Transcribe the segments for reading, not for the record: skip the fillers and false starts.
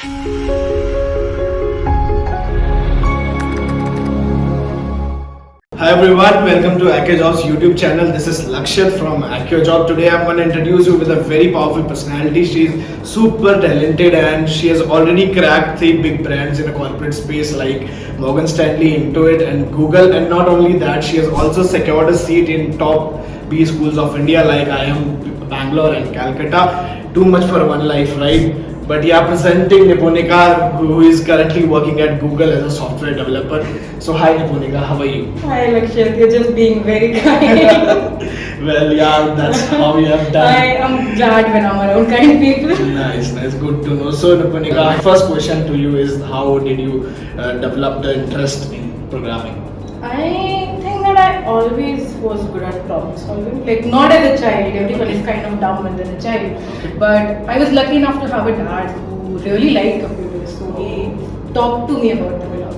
Hi everyone, welcome to AccioJob's YouTube channel. This is Lakshit from AccioJob. Today I'm going to introduce you with a very powerful personality. She is super talented and she has already cracked 3 big brands in a corporate space like Morgan Stanley, Intuit and Google. And not only that, she has also secured a seat in top B schools of India like IIM Bangalore and Calcutta. Too much for one life, right? But yeah, presenting Nipunika, who is currently working at Google as a software developer. So hi Nipunika, how are you? Hi Lakshya, you're just being very kind. Well, yeah, that's how you have done. I am glad when I'm around kind people. Nice, good to know. So Nipunika, first question to you is how did you develop the interest in programming? I think that I always was good at problem solving. Like not as a child, everyone is kind of dumb when they're a child. But I was lucky enough to have a dad who really liked computers. So he talked to me about them a lot.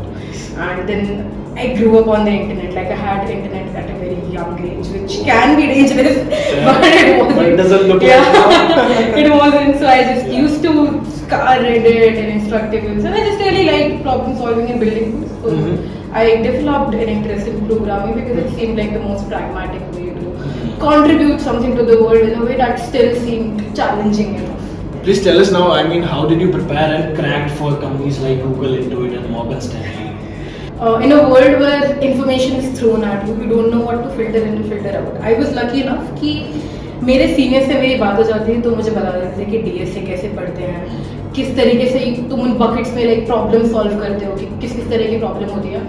And then I grew up on the internet. Like I had internet at a very young age, which can be dangerous, but it wasn't. But it doesn't look like now. It wasn't. So I just used to scar Reddit and Instructables, and I just really liked problem solving and building things. So I developed an interest in programming because it seemed like the most pragmatic way to contribute something to the world in a way that still seemed challenging enough. Please tell us now, I mean, how did you prepare and crack for companies like Google, Intuit and Morgan Stanley? In a world where information is thrown at you, you don't know what to filter in and filter out. I was lucky enough कि मेरे senior से मेरी बात हो जाती है तो मुझे बता देते थे कि डीएसए कैसे पढ़ते हैं, किस तरीके से तुम उन बकेट्स में लाइक प्रॉब्लम सॉल्व करते हो कि किस किस तरह की प्रॉब्लम होती है.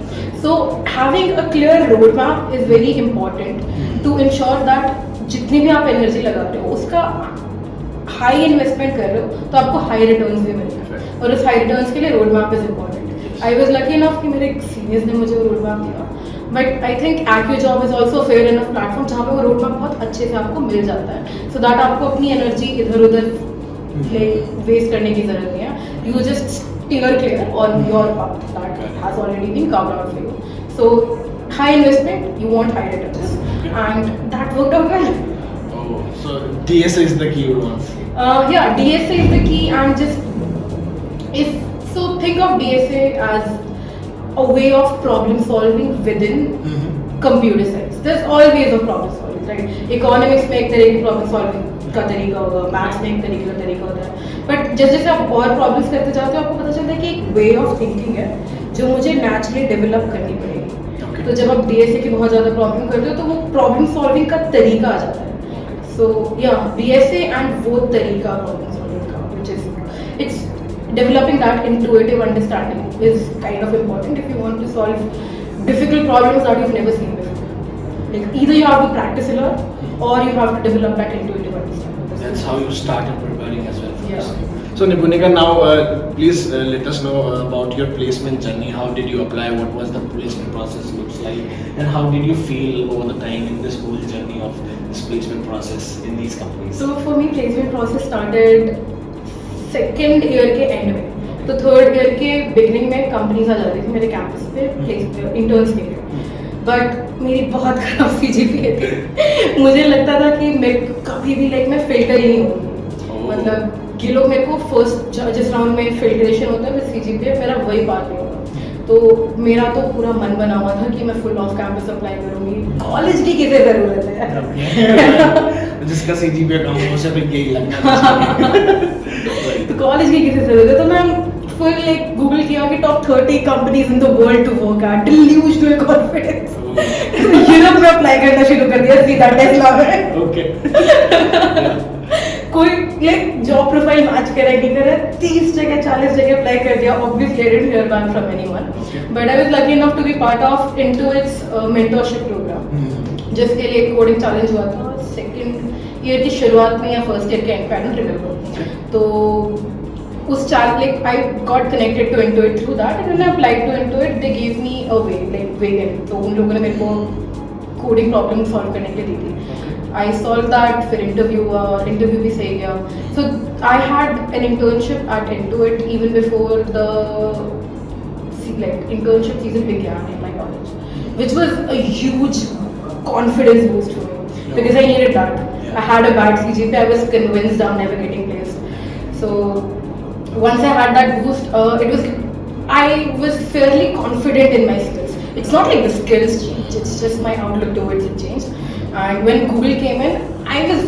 So having a clear road map is very important to ensure that जितनी भी आप एनर्जी लगा रहे हो उसका हाई इन्वेस्टमेंट कर रहे हो तो आपको हाई रिटर्न्स भी मिल रहे हैं, और उस हाई रिटर्न्स के लिए road map is important. I was lucky enough कि मेरे सीनियर्स ने मुझे वो रोड मैप दिया. But I think AccioJob is also fair enough platform जहाँ पे वो रोड मैप बहुत अच्छे से आपको मिल जाता है, सो दैट आपको अपनी एनर्जी इधर उधर वेस्ट करने की जरूरत नहीं है. You just steer clear on your path that has already been carved out for you. So high investment, you want high returns, and that worked out well. Oh, so DSA is the key one. Yeah, DSA is the key, and just think of DSA as a way of problem solving within computer science. There's all ways of problem solving, right? Economics में एक तरह की problem solving का तरीका होगा, maths में एक तरीके का तरीका होता है. But जैसे जैसे आप और problems करते जाते हो आपको पता चलता है कि एक way of thinking है जो मुझे naturally develop करनी पड़ेगी. तो जब आप DSA की बहुत ज़्यादा problem करते हो तो वो problem solving का तरीका आ जाता है. So yeah, DSA and वो तरीका problem solving का, which is it's developing that intuitive understanding is kind of important if you want to solve difficult problems that you've never seen before. Like either you have to practice a lot or you have to develop that intuitive understanding. That's how you started preparing as well. Yeah. So Nipunika, now please let us know about your placement journey. How did you apply? What was the placement process looks like? And how did you feel over the time in this whole journey of this placement process in these companies? So for me, placement process started second year के and में. तो third year के beginning में companies आ जाती थी मेरे campus पे interns के लिए. बट मेरी बहुत खराब CGPA थी. मुझे लगता था कि मैं कभी भी लाइक मैं फिल्टर ही नहीं होगी. मतलब ये लोग मेरे को फर्स्ट जिस राउंड में फिल्ट्रेशन होता है विद CGPA मेरा वही पार नहीं होगा. तो मेरा तो पूरा मन बना हुआ था कि मैं फुल ऑफ कैंपस अप्लाई करूंगी. कॉलेज की किसे जरूरत है जिसका CGPA कम हो उसे भी यही लगता तो कॉलेज की किसी जरूरत है. तो मैं फुल लाइक गूगल किया कि top 30 companies in the world to work at, delusional confidence. Europe में अप्लाई करना शुरू कर दिया सीधा टेस्ला में. ओके. कोई लाइक जॉब प्रोफाइल मैच करे नहीं करे 30 जगह 40 जगह अप्लाई कर दिया. Obviously I didn't hear back from anyone, but I was lucky enough to be part of Intuit's mentorship programme जिसके लिए कोडिंग चैलेंज हुआ था सेकंड ईयर की शुरुआत में या फर्स्ट ईयर के एंड पे, आई डोंट रिमेंबर. तो उस challenge like I got connected to Intuit through that, and when I applied to Intuit they give me a way like way in. तो उन लोगों ने मेरे को कोडिंग प्रॉब्लम सॉल्व करने के लिए दी थी. I solved that. फिर इंटरव्यू भी सही गया. So I had an internship at Intuit even before the internship season began in my college, which was a huge confidence boost for me because I needed that. I had a bad CGPA. I was convinced I'm never getting placed. So once I had that boost, I was fairly confident in my skills. It's not like the skills changed; it's just my outlook towards it changed. And when Google came in, I was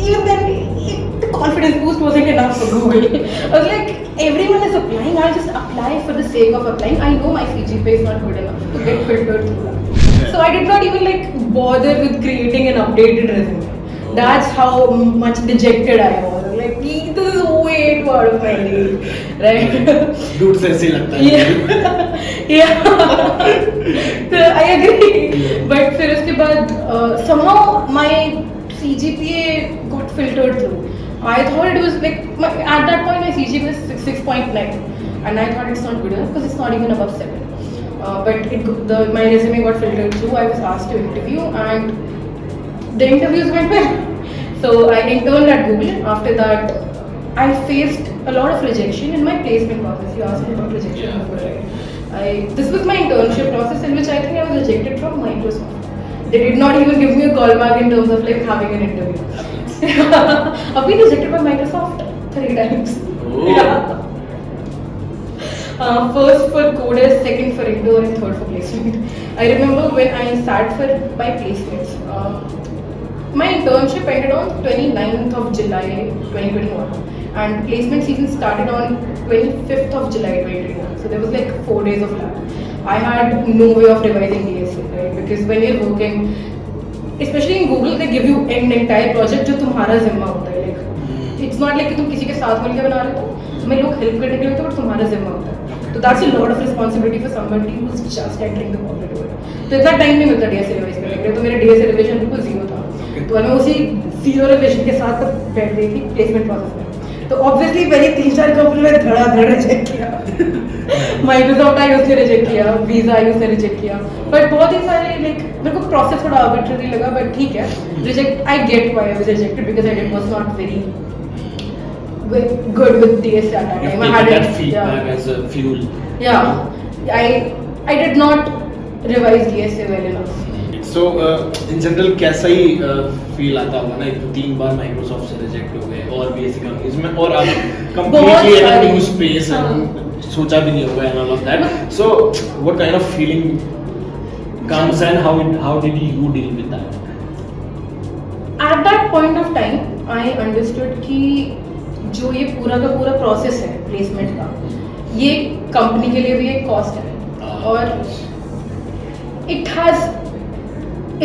even then the confidence boost wasn't enough for Google. I was like, everyone is applying. I'll just apply for the sake of applying. I know my CGPA is not good enough to get filtered through that. So I did not even like bother with creating an updated resume. That's how much dejected I was. Like, this is way too out of my league, right? Dude से ऐसे ही लगता है. Yeah, so I agree. But फिर उसके बाद somehow my CGPA got filtered through. I thought it was like at that point my CGPA was 6.9, and I thought it's not good enough because it's not even above 7. But my resume got filtered through. I was asked to interview, and the interviews went well. So I interned at Google. After that, I faced a lot of rejection in my placement process. You asked me about rejection before, right? This was my internship process in which I think I was rejected from Microsoft. They did not even give me a call back in terms of like having an interview. I've been rejected by Microsoft 3 times. Oh. Yeah. First for coders, second for intern, and third for placement. I remember when I sat for my placements. My internship ended on 29th of July 2021, and placement season started on 25th of July 2021. So there was like 4 days of lag. I had no way of revising DSA, right? Because when you're working, especially in Google, they give you an entire project जो तुम्हारा जिम्मा होता है. Like it's not like कि तुम किसी के साथ मिलकर बना रहे हो. तुम्हें लोग help करने के लिए होते हैं, but तुम्हारा जिम्मा होता है. So that's a lot of responsibility for somebody who's just entering the corporate world. तो इतना टाइम नहीं मिलता DSA रिवाइज करने के लिए. तो मेरा DSA रिविजन बिल्कुल जीरो था. तो मैं उसी जीरो रिविजन के साथ बैठ गई थी प्लेसमेंट प्रोसेस में. तो ऑब्वियसली पहले 3-4 कंपनी में धड़ाधड़ रिजेक्ट किया. माइक्रोसॉफ्ट आई उसने रिजेक्ट किया, वीजा आई उसने रिजेक्ट किया. बट बहुत ही सारे लाइक मेरे को प्रोसेस थोड़ा आर्बिट्रेरी लगा, बट ठीक है. Reject I get why I was rejected because I was not very good with DSA at that time. I had that feedback as a fuel. Yeah, I did not revise DSA well enough. So in general कैसा ही feel आता होगा ना, 3 बार Microsoft से reject हो गए और भी ऐसी कंपनीज में, और आप completely in a new space, सोचा भी नहीं होगा and all of that. So what kind of feeling comes and how did you deal with that? At that point of time, I understood कि जो ये पूरा का पूरा प्रोसेस है प्लेसमेंट का, ये कंपनी के लिए भी एक कॉस्ट है. और it has,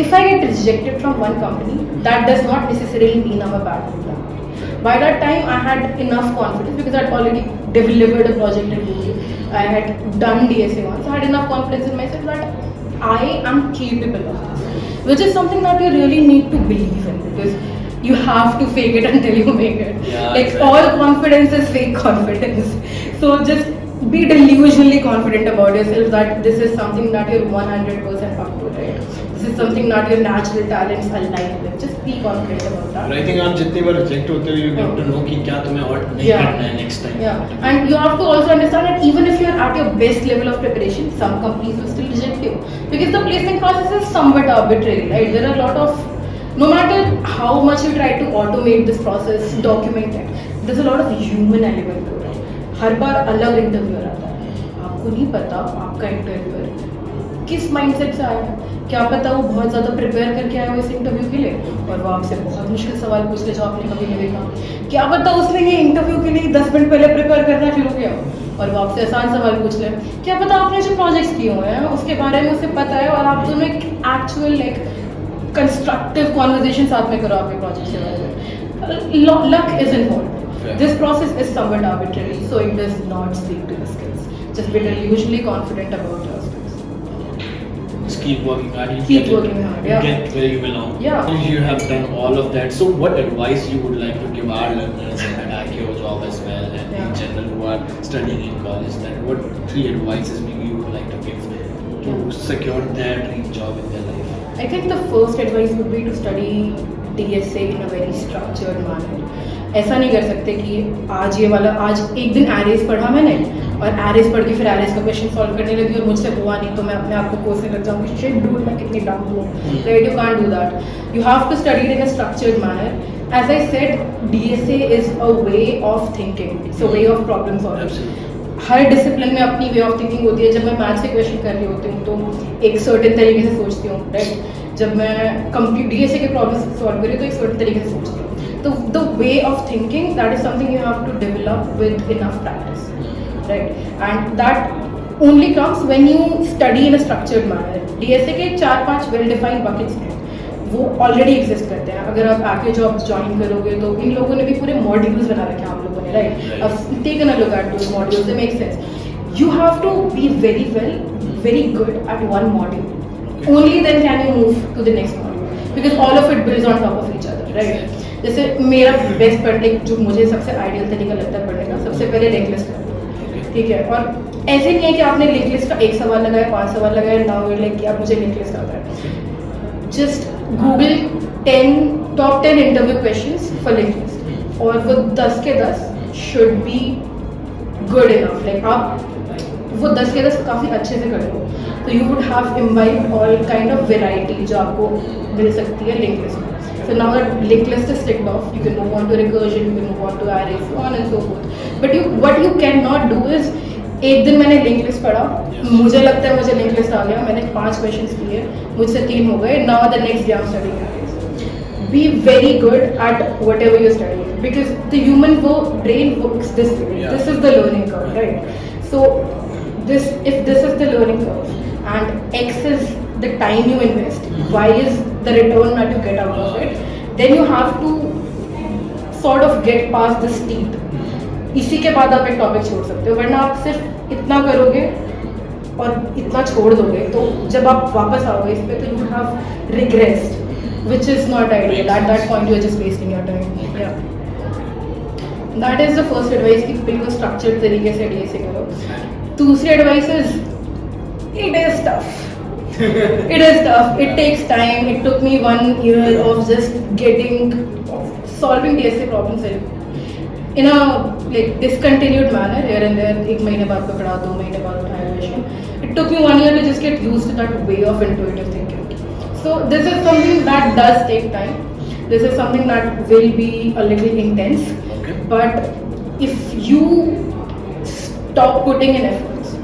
if I get rejected from one company, that does not necessarily mean I'm a bad employee. By that time, I had enough confidence because I had already delivered a project in Google. I had done DSA once. I had enough confidence in myself that I am capable of this, which is something that you really need to believe in, because you have to fake it until you make it. Yeah, like exactly. all confidence is fake confidence. So just be delusionally confident about yourself that this is something that you're 100% up to, right? This is something that your natural talents align with. Just be confident about that. But I think आप जितनी बार reject होते हो, you get to know कि क्या तुम्हें और नहीं करना है next time. Yeah, and you have to also understand that even if you're at your best level of preparation, some companies will still reject you because the placement process is somewhat arbitrary, right? There are a lot of, no matter how much you try to automate this process, document it, there's a lot of human element to it. हर बार अलग interviewer आता है. आपको नहीं पता आपका interviewer किस mindset से आया है. क्या पता वो बहुत ज़्यादा प्रिपेयर करके आया हो इस इंटरव्यू के लिए और वो आपसे बहुत मुश्किल सवाल पूछ ले जो आपने कभी नहीं देखा. क्या पता उसने ये इंटरव्यू के लिए 10 मिनट पहले प्रिपेयर करना शुरू किया और वो आपसे आसान सवाल पूछ ले. क्या पता आपने जो प्रोजेक्ट्स किए हुए हैं उसके बारे में उसे पता है और आप दोनों एक एक्चुअल लाइक constructive conversation साथ में करो आपके प्रोजेक्ट के बारे में. Luck is involved. This process is somewhat arbitrary, so it does not speak to the skills. Just be delusionally confident about your skills. Just keep working hard. Keep working hard, You yeah. get where you belong. Yeah. You have done all of that. So what advice you would like to give our learners at Accio job as well, and in general who are studying in college? That what 3 advices maybe you would like to give to secure their dream job in their life? I think the first advice would be to study DSA in a very structured manner. ऐसा नहीं कर सकते कि आज एक दिन arrays पढ़ा मैंने और एरिस पढ़ के फिर एरिस का क्वेश्चन सॉल्व करने लगी और मुझसे हुआ नहीं तो मैं अपने आप को कोसने लग जाऊँगी, शिट डूड मैं कितनी डम हूँ, right? You can't do that, you have to study in a structured manner. As I said, DSA is a way of thinking, it's a way of problem solving. Her discipline में अपनी वे of thinking होती है. जब मैं maths के question कर रही होती हूँ तो एक सर्टेन तरीके से सोचती हूँ, राइट? जब मैं DSA के प्रॉब्लम्स सॉल्व कर रही हूँ तो एक सर्टेन तरीके से सोचती हूँ. तो the way of thinking that is something you have to develop with enough practice, right? And that only comes when you study in a structured manner. DSA के 4-5 वेल डिफाइंड बकेट्स हैं, वो already exist करते हैं. अगर आप आके job join करोगे तो इन लोगों ने भी पूरे मॉड्यूल्स बना रखे हैं आप लोगों ने, राइट? अब taken a look at those modules, they make sense. You have to be very good at one module, only then can you move to the next module, because all of it builds on top of each other, right? जैसे मेरा best पढ़ने जो मुझे सबसे ideal तरीका लगता है पढ़ने का, सबसे पहले लिंक लिस्ट करना, ठीक है? और ऐसे नहीं है कि आपने लिंक लिस्ट का 1 सवाल लगाया, 5 सवाल लगाया, नाउ यू लाइक कि अब मुझे लिंक लिस्ट आता है. Just Google top 10 interview questions for linked list और वो 10 के 10 should be good enough. Like आप वो 10 के 10 काफ़ी अच्छे से कर लो तो you would have imbibed all kind of variety जो आपको मिल सकती है linked list में. So now that linked list is ticked off, you can move on to recursion, you can move on to array, so on and so forth. But what you cannot do is, एक दिन मैंने link list पढ़ा, मुझे लगता है मुझे link list आ गया, मैंने 5 क्वेश्चंस किए, मुझसे 3 हो गए, now the next day I am studying. B very good eight whatever you study because the human brain works this way. This is the learning curve, right? So if this is the learning curve and X is the time you invest, Y is the return that you get out of it, then you have to sort of get past the steep. इसी के बाद आप एक topic छोड़ सकते हो, वरना आप सिर्फ इतना करोगे और इतना छोड़ दोगे तो जब आप वापस आओगे इस पे तो you have regressed, which is not ideal. At that point you are just wasting your time. या that is the first advice कि बिल्कुल स्ट्रक्चर्ड तरीके से DSA करो. दूसरी advice is it is tough. It is tough. It takes time. It took me 1 year of just solving DSA problems in a like discontinued manner here and there. 1 महीने बाद पकड़ा, 2 महीने बाद उठाया question. It took me 1 year to just get used to that way of intuitive thinking. So this is something that does take time. This is something that will be a little intense. Okay. But if you stop putting in efforts,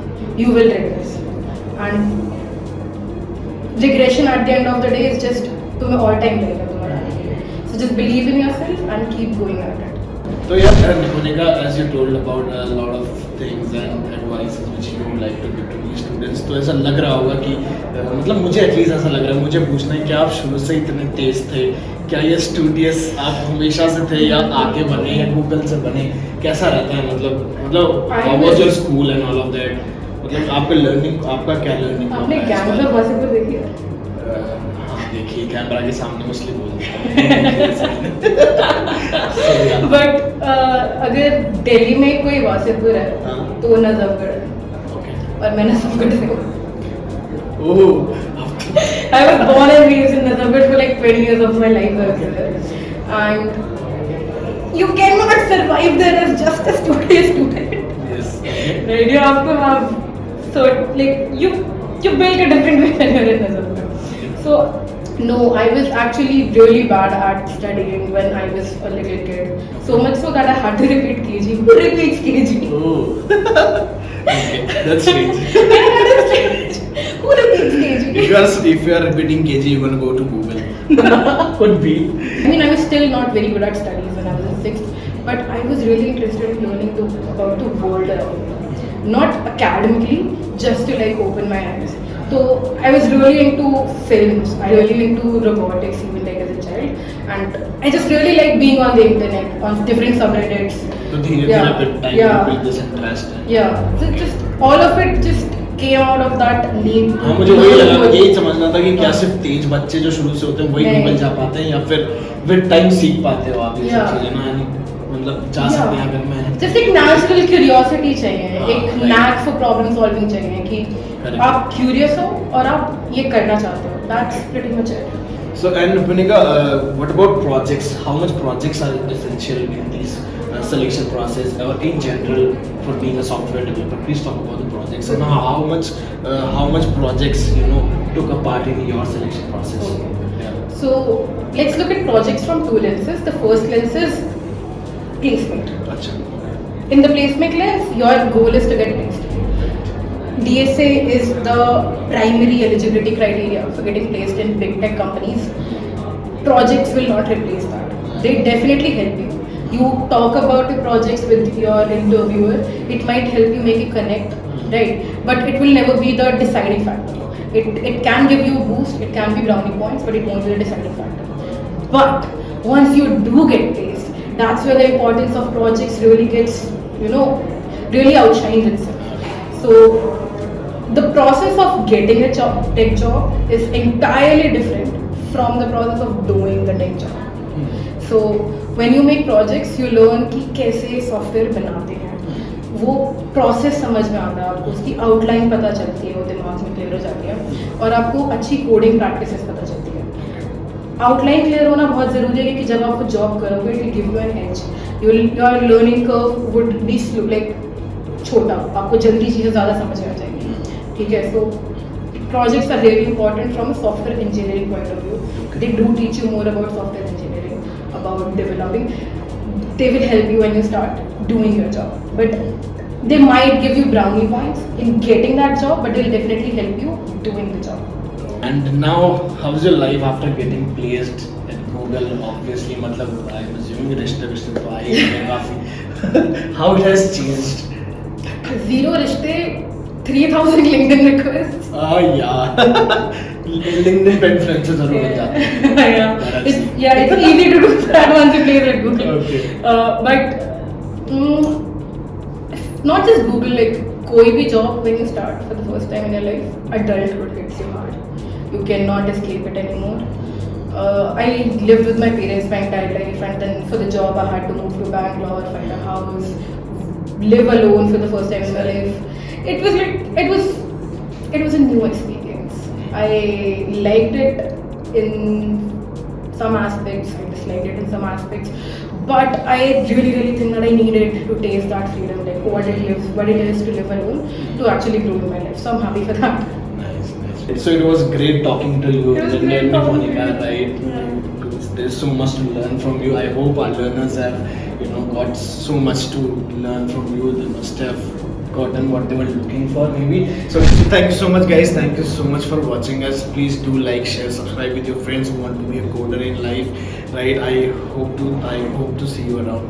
you will regress. And regression at the end of the day is just तुम्हें और time लगेगा तुम्हारा. So just believe in yourself and keep going at it. So yeah, Monica, as you told about a lot of things and advices which you would like to give to the students, तो ऐसा लग रहा होगा कि मतलब मुझे at least ऐसा लग रहा है, मुझे पूछना है कि आप शुरू से इतने तेज थे, क्या ये स्टूडियस आप हमेशा से थे या आगे बने या गूगल से बने, कैसा रहता है? मतलब how was your school and all of that? मतलब आपका लर्निंग, आपका क्या लर्निंग? आपने गैंग्स ऑफ वासेपुर देखी है? हाँ देखिए, कैमरा के सामने मुस्लिम बोल. बट अगर दिल्ली में कोई वासेपुर है तो वो नजफगढ़ है. Okay. और मैं नजफगढ़ से हूँ. Oh. I was born and raised in Nazargarh for like 20 years of my life. I was there. And you cannot survive there as just a student. Yes. Right? You have to have like you build a different way when you're in Nazargarh. So no, I was actually really bad at studying when I was a little kid. So much so that I had to repeat KG. Who repeats KG? Oh. Okay, that's strange. That is strange. Who repeats KG? If you are repeating KG, you're gonna go to Google. Could be. I mean, I was still not very good at studies when I was in 6th, but I was really interested in learning about the world around me. Not academically, just to like open my eyes. So I was really into films, I really into robotics even like as a child, and I just really like being on the internet, on different subreddits. So धीरे-धीरे with time you build this interest. Yeah, so just all of it just came out of that need. हाँ, मुझे वही लगा, यही समझना था कि क्या सिर्फ तेज बच्चे जो शुरू से होते हैं वही गूगल जा पाते हैं या फिर with time सीख पाते हो आप ये सब चीजें ना, मतलब जा सकते हैं अगर मैं just एक natural curiosity चाहिए, एक knack for problem solving चाहिए कि आप curious हो और आप ये करना चाहते हो. That's pretty much it. So and Monica, what about projects? How much projects are essential in this selection process or in general for being a software developer. Please talk about the projects and how much projects took a part in your selection process. Okay. Yeah. So let's look at projects from two lenses. The first lens is placement. Acha. In the placement lens, your goal is to get placed. DSA is the primary eligibility criteria for getting placed in big tech companies. Projects will not replace that. They definitely help you. You talk about your projects with your interviewer, it might help you make a connect, right? But it will never be the deciding factor. It can give you a boost, it can be brownie points, but it won't be the deciding factor. But once you do get placed, that's where the importance of projects really gets, really outshines itself. So the process of getting a tech job is entirely different from the process of doing the tech job. So when you make projects, you learn कि कैसे software बनाते हैं, वो process समझ में आता है आपको, उसकी आउटलाइन पता चलती है, वो दिमाग में क्लियर हो जाती है और आपको अच्छी कोडिंग प्रैक्टिसेस पता चलती है. आउटलाइन क्लियर होना बहुत ज़रूरी है कि जब आप जॉब करोगे it will give you an edge. Your learning curve would be slow, like छोटा, आपको जल्दी चीज़ें ज़्यादा समझ में आ जाएंगी. ठीक है. सो projects are really important from a software engineering point of view. They do teach you more about software engineering, about developing. They will help you when you start doing your job. But they might give you brownie points in getting that job, but they'll definitely help you doing the job. And now, how's your life after getting placed at Google? Obviously, I'm assuming रिश्ते तो आए ही हैं काफी. How it has changed? Zero रिश्ते, 3000 LinkedIn requests. Yeah. LinkedIn pen friends जरूर बन जाते हैं. It's easy to do that once you play with Google. Okay. But not just Google, like कोई भी job when you start for the first time in your life, adulthood hits you hard. You cannot escape it anymore. I lived with my parents my entire life, and then for the job I had to move to Bangalore, find a house, live alone for the first time in my life. It was a new experience. I liked it in some aspects, I disliked it in some aspects, but I really think that I needed to taste that freedom, like what it is to live alone, to actually grow in my life. So I'm happy for that. Nice. So it was great talking to you. It was great talking to you. Right? Yeah. There's so much to learn from you. I hope our learners have, got so much to learn from you. They must have gotten what they were looking for, maybe. So thank you so much, guys. Thank you so much for watching us. Please do like, share, subscribe with your friends who want to be a coder in life, right? I hope to see you around.